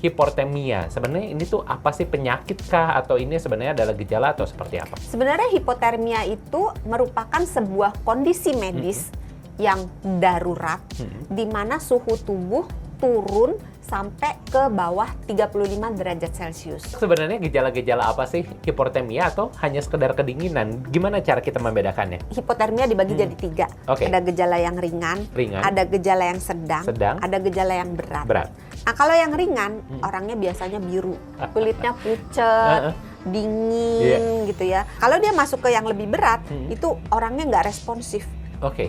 hipotermia. Sebenarnya ini tuh apa sih, penyakit kah atau ini sebenarnya adalah gejala atau seperti apa? Sebenarnya hipotermia itu merupakan sebuah kondisi medis yang darurat di mana suhu tubuh turun sampai ke bawah 35 derajat Celcius. Sebenarnya gejala-gejala apa sih hipotermia atau hanya sekedar kedinginan? Gimana cara kita membedakannya? Hipotermia dibagi jadi 3. Oke. Ada gejala yang ringan, ada gejala yang sedang, ada gejala yang berat. Nah, kalau yang ringan, orangnya biasanya biru, kulitnya pucet, dingin gitu ya. Kalau dia masuk ke yang lebih berat, itu orangnya nggak responsif.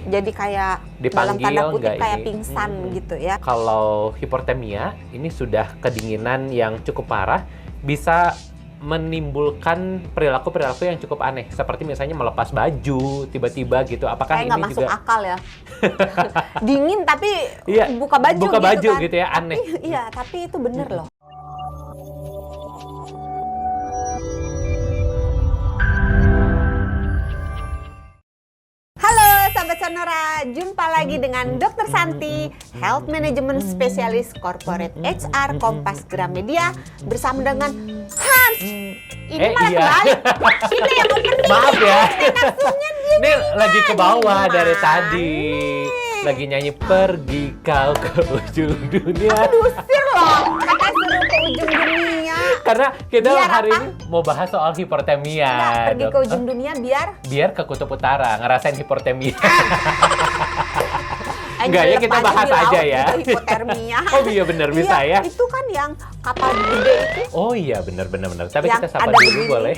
Jadi kayak dalam tanda kutip kayak pingsan gitu ya. Kalau hipotermia ini sudah kedinginan yang cukup parah, bisa menimbulkan perilaku-perilaku yang cukup aneh, seperti misalnya melepas baju tiba-tiba gitu. Apakah kayak ini nggak masuk juga akal ya? Dingin tapi buka baju kan. Gitu ya, aneh. Tapi itu bener loh. Sahabat Sonora, jumpa lagi dengan Dr. Santi, Health Management Specialist Corporate HR Kompas Gramedia bersama dengan Hans. Ini malah kebalik. Kita yang opening. Maaf ya. Ini lagi ke bawah dari tadi. Lagi nyanyi pergi kau ke ujung dunia. Aku diusir loh. Katanya suruh ke ujung dunia. Karena kita biar hari apa? ini mau bahas soal hipotermia. Pergi ke ujung dunia biar ke kutub utara, ngerasain hipotermia. Enggak ya, kita bahas aja ya. Hipotermia. Oh iya benar, bisa ya. Itu kan yang kapal gede itu. Oh iya benar. Tapi yang kita sapa dulu boleh.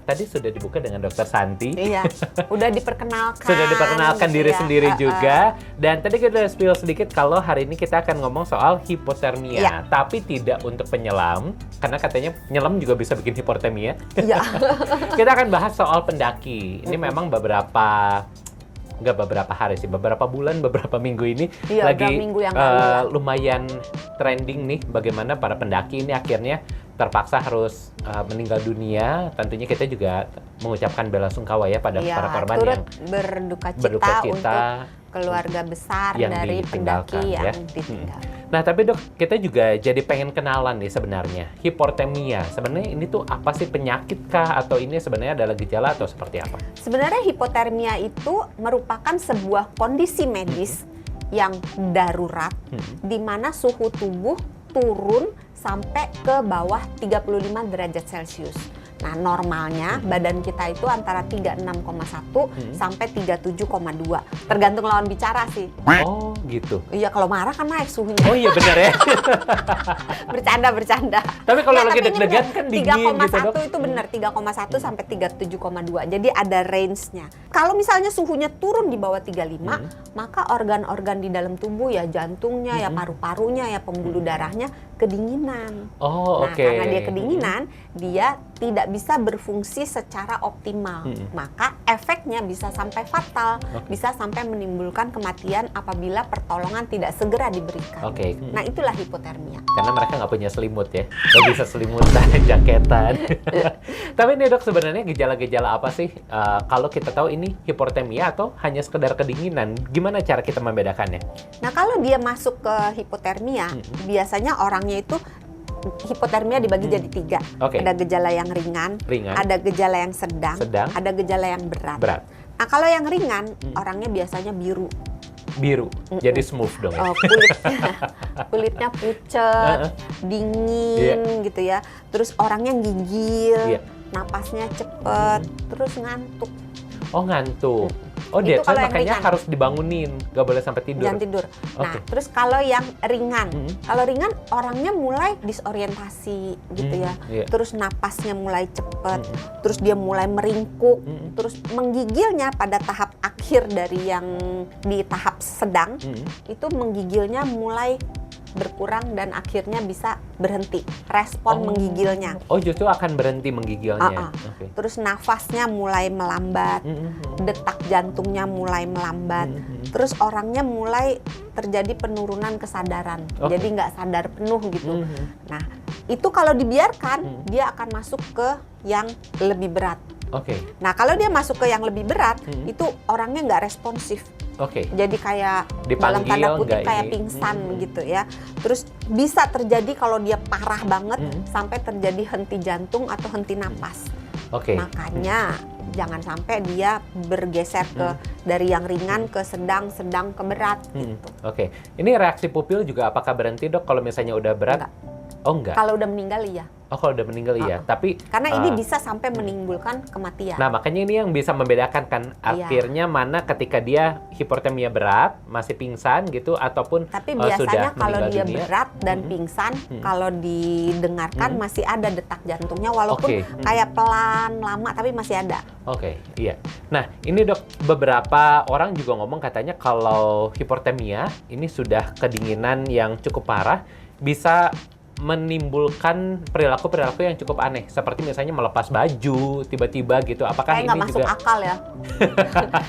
Tadi sudah dibuka dengan Dr. Santi. Iya, udah diperkenalkan. Sudah diperkenalkan gitu diri ya. sendiri juga. Dan tadi kita udah spill sedikit kalau hari ini kita akan ngomong soal hipotermia. Iya. Tapi tidak untuk penyelam, karena katanya penyelam juga bisa bikin hipotermia. Iya. Kita akan bahas soal pendaki. Ini memang beberapa hari sih, beberapa bulan, beberapa minggu ini lagi minggu yang lalu, lumayan trending nih bagaimana para pendaki ini akhirnya terpaksa harus meninggal dunia. Tentunya kita juga mengucapkan bela sungkawa ya pada para korban yang berduka cita untuk keluarga besar yang dari pendaki ya. yang ditinggal. Nah, tapi dok, kita juga jadi pengen kenalan nih sebenarnya. Hipotermia, sebenarnya ini tuh apa sih, penyakit kah atau ini sebenarnya adalah gejala atau seperti apa? Sebenarnya hipotermia itu merupakan sebuah kondisi medis yang darurat di mana suhu tubuh turun sampai ke bawah 35 derajat Celcius. Nah, normalnya badan kita itu antara 36,1 sampai 37,2. Tergantung lawan bicara sih. Oh, gitu. Iya, kalau marah kan naik suhunya. Oh iya benar ya. Bercanda. Tapi kalau lagi deg-degan kan dingin gitu, Dok. 3,1 itu benar, 3,1 sampai 37,2. Jadi ada range-nya. Kalau misalnya suhunya turun di bawah 35, maka organ-organ di dalam tubuh ya jantungnya, ya paru-parunya, ya pembuluh darahnya kedinginan. Oh, nah, karena dia kedinginan, dia tidak bisa berfungsi secara optimal. Maka efeknya bisa sampai fatal, bisa sampai menimbulkan kematian apabila pertolongan tidak segera diberikan. Nah, itulah hipotermia. Karena mereka nggak punya selimut ya, nggak bisa selimutan, jaketan. Tapi nih dok, sebenarnya gejala-gejala apa sih kalau kita tahu ini hipotermia atau hanya sekedar kedinginan? Gimana cara kita membedakannya? Nah, kalau dia masuk ke hipotermia, biasanya orangnya itu hipotermia dibagi jadi 3. Ada gejala yang ringan, ada gejala yang sedang, ada gejala yang berat. Nah, kalau yang ringan, orangnya biasanya biru, jadi smooth dong ya? kulitnya pucet, dingin gitu ya. Terus orangnya gigil, napasnya cepet, terus ngantuk. Oh, ngantuk. Oh, dia makanya harus dibangunin, gak boleh sampai tidur. Jangan tidur. Nah, terus kalau yang ringan, orangnya mulai disorientasi gitu ya. Terus napasnya mulai cepet, terus dia mulai meringkuk, terus menggigilnya pada tahap akhir dari yang di tahap sedang, itu menggigilnya mulai berkurang dan akhirnya bisa berhenti respon menggigilnya. Oh, justru akan berhenti menggigilnya. Terus nafasnya mulai melambat, detak jantungnya mulai melambat, terus orangnya mulai terjadi penurunan kesadaran, jadi nggak sadar penuh gitu. Nah, itu kalau dibiarkan dia akan masuk ke yang lebih berat. Nah, kalau dia masuk ke yang lebih berat, itu orangnya nggak responsif. Oke. Jadi kayak dalam Dipanggil tanda kutip nggak kayak ini? pingsan gitu ya. Terus bisa terjadi kalau dia parah banget sampai terjadi henti jantung atau henti napas. Oke. Makanya jangan sampai dia bergeser ke dari yang ringan ke sedang ke berat gitu. Oke. Ini reaksi pupil juga apakah berhenti, Dok, kalau misalnya udah berat? Enggak. Oh, enggak. Kalau udah meninggal iya. Oh, kalau udah meninggal iya. Tapi Karena ini bisa sampai menimbulkan kematian. nah, makanya ini yang bisa membedakan kan Iya. akhirnya mana ketika dia hipotermia berat, masih pingsan gitu, ataupun Tapi sudah biasanya kalau meninggal dia dunia. berat dan pingsan, kalau didengarkan masih ada detak jantungnya walaupun Oke. kayak pelan, lama tapi masih ada. Oke, iya. Nah, ini, Dok, beberapa orang juga ngomong katanya kalau hipotermia ini sudah kedinginan yang cukup parah, bisa menimbulkan perilaku-perilaku yang cukup aneh, seperti misalnya melepas baju tiba-tiba gitu. Apakah Kayak nggak ini masuk juga akal ya.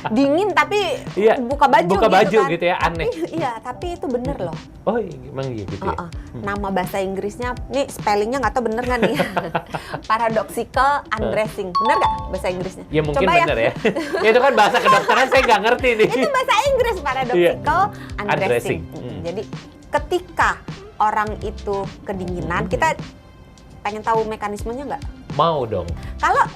Dingin tapi Iya, buka baju buka baju kan. gitu ya, aneh. Tapi, iya, tapi itu bener loh. Oh, emang iya gitu ya? Nama bahasa Inggrisnya, nih spellingnya nggak tahu bener nggak nih? Paradoxical undressing. Bener nggak bahasa Inggrisnya? Ya mungkin Coba bener ya. Ya itu kan bahasa kedokteran, saya nggak ngerti nih. Itu bahasa Inggris, paradoxical undressing. Undressing. Jadi ketika orang itu kedinginan, kita pengen tahu mekanismenya nggak? Mau dong. Kalau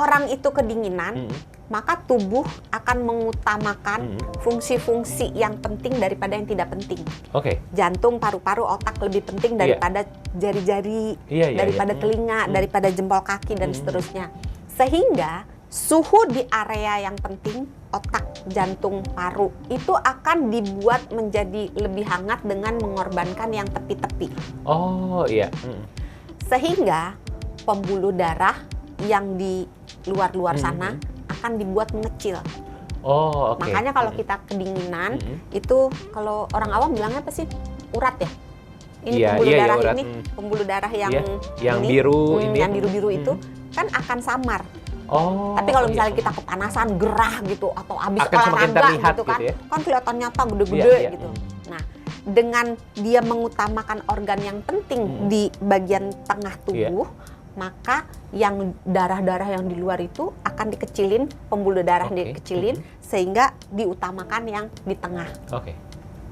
orang itu kedinginan, maka tubuh akan mengutamakan fungsi-fungsi yang penting daripada yang tidak penting. Oke. Jantung, paru-paru, otak lebih penting daripada jari-jari, daripada telinga, daripada jempol kaki, dan seterusnya. Sehingga suhu di area yang penting, otak, jantung, paru, itu akan dibuat menjadi lebih hangat dengan mengorbankan yang tepi-tepi. Oh, iya. Sehingga pembuluh darah yang di luar-luar sana akan dibuat mengecil. Oh, oke. Makanya kalau kita kedinginan, itu kalau orang awam bilangnya apa sih? Urat ya? Ini pembuluh darah urat. ini, pembuluh darah yang yang ini, biru ini. yang biru-biru itu kan akan samar. Oh. Tapi kalau misalnya kita kepanasan, gerah gitu, atau habis akan semakin olahraga terlihat gitu kan, gitu ya? kan kelihatan nyata gede-gede Iya. gitu. Nah, dengan dia mengutamakan organ yang penting di bagian tengah tubuh, maka yang darah-darah yang di luar itu akan dikecilin, pembuluh darah dikecilin, sehingga diutamakan yang di tengah. Oke.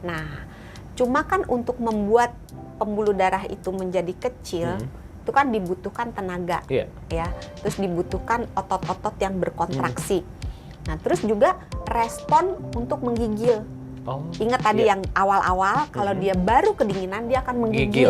Nah, cuma kan untuk membuat pembuluh darah itu menjadi kecil, itu kan dibutuhkan tenaga, ya. Terus dibutuhkan otot-otot yang berkontraksi. Nah, terus juga respon untuk menggigil. Ingat tadi yang awal-awal, kalau dia baru kedinginan, dia akan menggigil.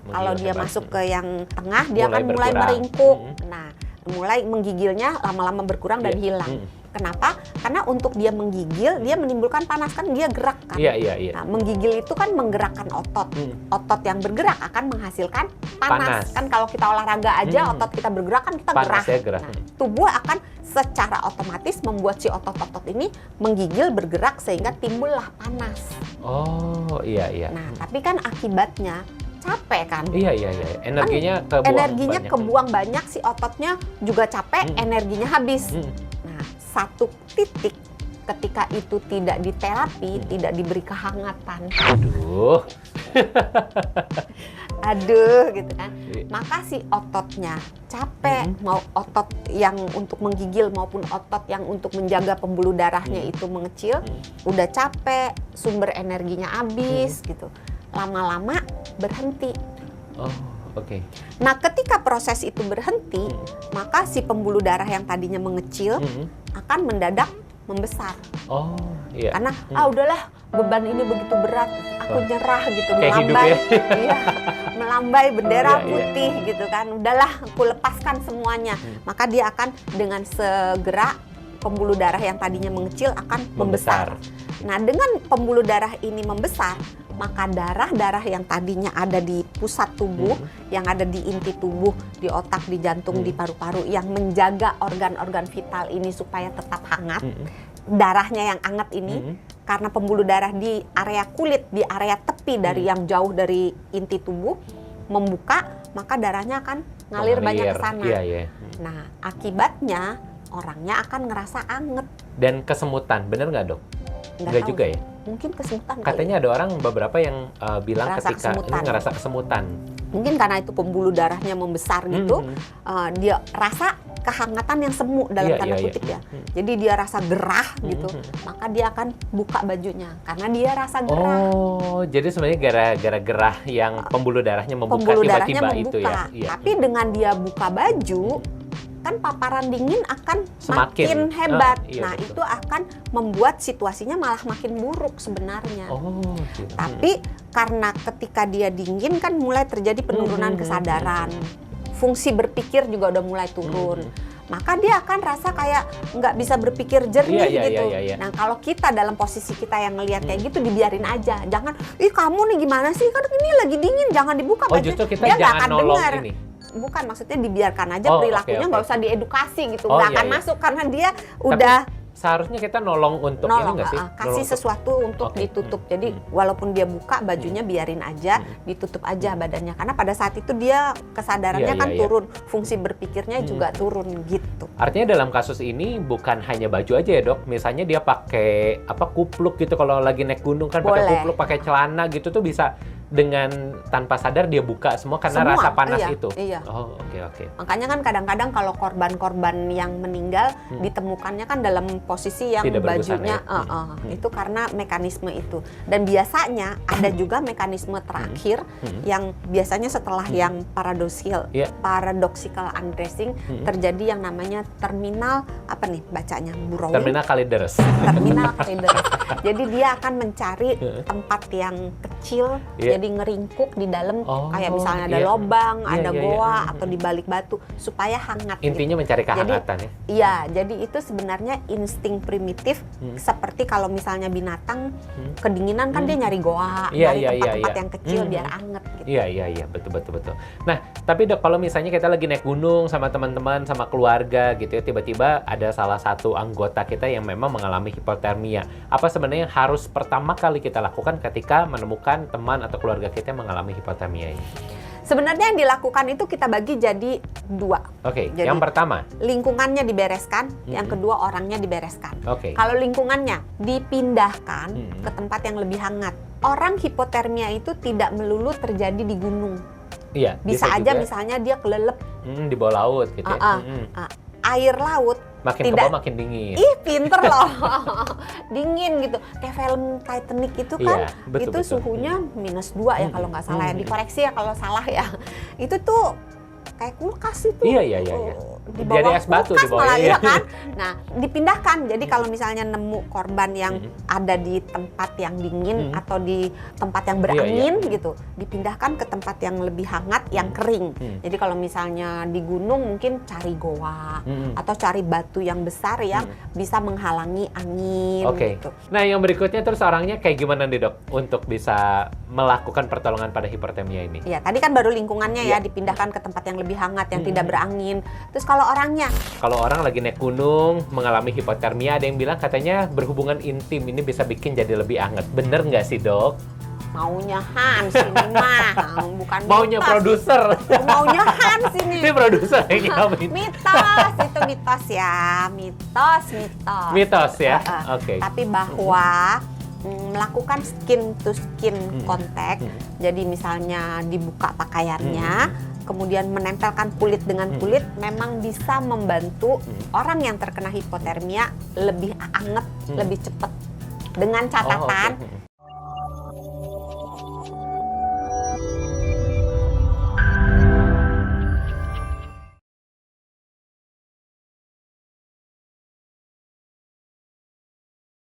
Kalau dia masuk ke yang tengah, dia akan mulai meringkuk. Nah, mulai menggigilnya lama-lama berkurang dan hilang. Kenapa? Karena untuk dia menggigil, dia menimbulkan panas, kan dia gerak kan. Nah, menggigil itu kan menggerakkan otot. Otot yang bergerak akan menghasilkan panas. Kan kalau kita olahraga aja, otot kita bergerak kan kita panas gerah. Nah, tubuh akan secara otomatis membuat si otot-otot ini menggigil, bergerak, sehingga timbullah panas. Oh, iya. Nah, tapi kan akibatnya capek kan? Iya. Energinya kan, kebuang kebuang banyak, si ototnya juga capek, energinya habis. Nah, satu titik ketika itu tidak diterapi, tidak diberi kehangatan. Aduh gitu kan. Maka si ototnya capek, mau otot yang untuk menggigil maupun otot yang untuk menjaga pembuluh darahnya itu mengecil, udah capek, sumber energinya habis gitu. Lama-lama berhenti. Oke. Nah, ketika proses itu berhenti, maka si pembuluh darah yang tadinya mengecil akan mendadak membesar. Karena udahlah, beban ini begitu berat, aku nyerah gitu, melambai, melambai bendera putih gitu kan. Udahlah, aku lepaskan semuanya. Maka dia akan dengan segera pembuluh darah yang tadinya mengecil akan membesar. Nah, dengan pembuluh darah ini membesar, maka darah-darah yang tadinya ada di pusat tubuh, yang ada di inti tubuh, di otak, di jantung, di paru-paru, yang menjaga organ-organ vital ini supaya tetap hangat, darahnya yang hangat ini, karena pembuluh darah di area kulit, di area tepi dari yang jauh dari inti tubuh, membuka, maka darahnya akan ngalir banyak ke sana. Nah, akibatnya orangnya akan ngerasa anget. Dan kesemutan, bener nggak, Dok? Nggak juga ya? Mungkin kesemutan kali. Katanya ada orang beberapa yang bilang Ngerasa ketika kesemutan. ini ngerasa kesemutan. Mungkin karena itu pembuluh darahnya membesar gitu, dia rasa kehangatan yang semu dalam Iya, tanda iya, kutip iya. ya. Jadi dia rasa gerah gitu, maka dia akan buka bajunya karena dia rasa gerah. Oh, jadi sebenarnya gara-gara gerah yang pembuluh darahnya membuka Pembuluh darahnya tiba-tiba membuka. itu ya. Iya. Tapi dengan dia buka baju, kan paparan dingin akan Semakin. makin hebat. Iya, Nah, betul. itu akan membuat situasinya malah makin buruk sebenarnya. Oh, gitu. Tapi karena ketika dia dingin kan mulai terjadi penurunan kesadaran. Fungsi berpikir juga udah mulai turun. Maka dia akan rasa kayak nggak bisa berpikir jernih Iya, iya, gitu. iya, iya. Nah, kalau kita dalam posisi kita yang ngelihat kayak gitu, dibiarin aja. Jangan, ih kamu nih gimana sih? Kan ini lagi dingin, jangan dibuka Oh, baju. justru kita Dia nggak jangan akan nolong dengar. ini. Bukan, maksudnya dibiarkan aja Oh, perilakunya, oke, nggak oke. usah diedukasi gitu. Oh, Nggak iya, akan iya. masuk karena dia udah Seharusnya kita nolong untuk nolong, ini nggak sih? kasih Nolong untuk- sesuatu untuk Oke. ditutup. Jadi walaupun dia buka bajunya biarin aja, ditutup aja badannya. Karena pada saat itu dia kesadarannya Iya, kan iya, iya. turun, fungsi berpikirnya juga turun gitu. Artinya dalam kasus ini bukan hanya baju aja ya dok, misalnya dia pakai apa kupluk gitu kalau lagi naik gunung kan pakai Boleh. kupluk, pakai celana gitu tuh bisa dengan tanpa sadar dia buka semua karena Semua, rasa panas iya, itu. iya. Oh oke. Makanya kan kadang-kadang kalau korban-korban yang meninggal ditemukannya kan dalam posisi yang Tidak berbusana bajunya ya? itu karena mekanisme itu. Dan biasanya ada juga mekanisme terakhir yang biasanya setelah yang Iya. paradoxical undressing terjadi yang namanya terminal apa nih bacanya burrowing. Terminal kalideres. Terminal kalideres. Jadi dia akan mencari tempat yang kecil, Iya. jadi ngeringkuk di dalam Oh, kayak misalnya ada iya. lobang, Iya, ada iya, iya. goa atau di balik batu supaya hangat. Intinya mencari kehangatan ya. Iya, jadi itu sebenarnya insting primitif seperti kalau misalnya binatang kedinginan kan dia nyari goa, Iya, nyari iya, iya, tempat-tempat iya. yang kecil biar anget gitu. Iya, betul. Nah, tapi dok, kalau misalnya kita lagi naik gunung sama teman-teman, sama keluarga gitu ya, tiba-tiba ada salah satu anggota kita yang memang mengalami hipotermia. Apa sebenarnya yang harus pertama kali kita lakukan ketika menemukan teman atau keluarga kita yang mengalami hipotermia ini? Sebenarnya yang dilakukan itu kita bagi jadi dua. Oke, Jadi- yang pertama. Lingkungannya dibereskan, yang kedua orangnya dibereskan. Oke. Kalau lingkungannya dipindahkan ke tempat yang lebih hangat. Orang hipotermia itu tidak melulu terjadi di gunung. Iya, Bisa aja juga, misalnya dia kelelep di bawah laut gitu ya. air laut. Makin ke Tidak. bawah makin dingin. Ih, pinter loh. Dingin gitu. Kayak film Titanic itu kan, Iya, betul, itu betul. suhunya -2 ya kalau nggak salah ya. Dikoreksi ya kalau salah ya. Itu tuh kayak kulkas itu. Iya. Di Jadi bawah es batu di kulkas bawah, malah iya. ya kan. Nah, dipindahkan. Jadi kalau misalnya nemu korban yang ada di tempat yang dingin atau di tempat yang berangin gitu, dipindahkan ke tempat yang lebih hangat, yang kering. Jadi kalau misalnya di gunung mungkin cari goa atau cari batu yang besar yang bisa menghalangi angin Oke. gitu. Nah, yang berikutnya terus orangnya kayak gimana nih dok untuk bisa melakukan pertolongan pada hipotermia ini? Ya, tadi kan baru lingkungannya Iya. ya dipindahkan ke tempat yang lebih hangat, yang tidak berangin. Terus kalau orangnya, Kalau orang lagi naik gunung mengalami hipotermia, ada yang bilang katanya berhubungan intim ini bisa bikin jadi lebih hangat. Bener nggak sih dok? maunya Hans ini mah, bukan Maunya mitos. produser. Maunya Hans Ini ini. produser yang ngalamin. Mitos, itu mitos ya. Mitos. Mitos ya? Heeh. Oke. Tapi bahwa melakukan skin to skin contact, jadi misalnya dibuka pakaiannya, kemudian menempelkan kulit dengan kulit, memang bisa membantu orang yang terkena hipotermia lebih anget, lebih cepat. Dengan catatan, oke.